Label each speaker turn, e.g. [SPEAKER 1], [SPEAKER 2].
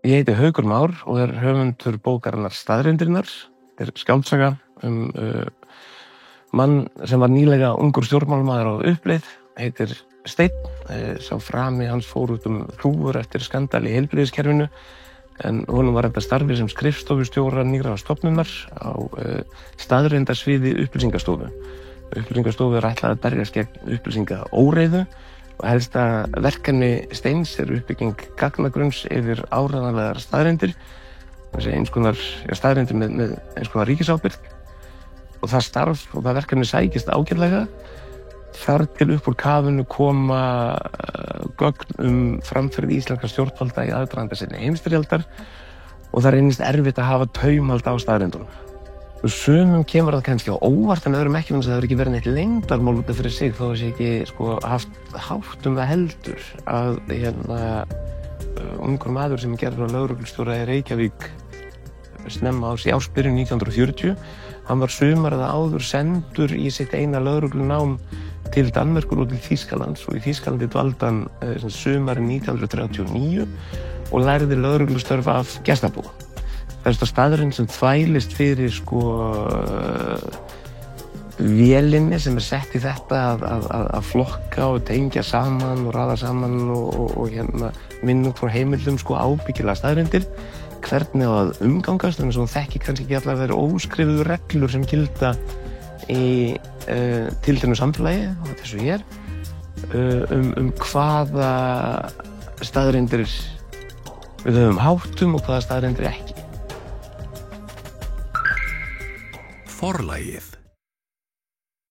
[SPEAKER 1] Ég heiti Haukur Már og höfundur bókarinnar Staðreyndirnar. Þetta skáldsaga mann sem var nýlega ungur stjórnmálamaður á uppleið, heitir Steinn. Sá frami hans fór út hrúfur eftir skandal í heilbrigðiskerfinu, en honum var þetta starfi sem skrifstofustjóra nýrrar stofnunar á staðreyndarsviði upplýsingastofu. Upplýsingastofu ætlað að berjast gegn upplýsingaóreiðu og helsta verkefni Steins uppbygging gagnagrunns yfir áreiðanlegar staðreyndir, eins konar staðreyndir með eins konar ríkisábyrgð. Og það starf og það verkefni sækist ágætlega. Þar til upp úr kafinu koma gögn framferði íslenskra stjórnvalda í aðdraganda seinni heimsstyrjaldar og það reynist erfitt að hafa taumhald á staðreyndunum. Sumum kemur það kannski á óvart en öðrum ekki, það hefur ekki verið neitt leyndarmál út af fyrir sig þó að sé ekki haft hátt það heldur að ungur maður sem gerður á lögreglustjóra í Reykjavík snemma í ársbyrjun 1940. Hann var sumarið áður sendur í sitt eina lögreglunám til Danmerkur og til Þýskalands og í Þýskalandi dvaldi hann sumarið 1939 og lærði lögreglustörf af Gestapo. Það staðurinn sem þvælist fyrir vélinni sem sett í þetta að flokka og tengja saman og raða saman og minna út frá heimildum ábyggilega staðreyndir. Hvernig á að umgangast, þannig að hún þekki kannski ekki allar þær óskrifuðu reglur sem gilda í tilteknu samfélagi, og þessu hér, hvaða staðreyndir við höfum háttum og hvaða staðreyndir ekki.
[SPEAKER 2] Forlagið.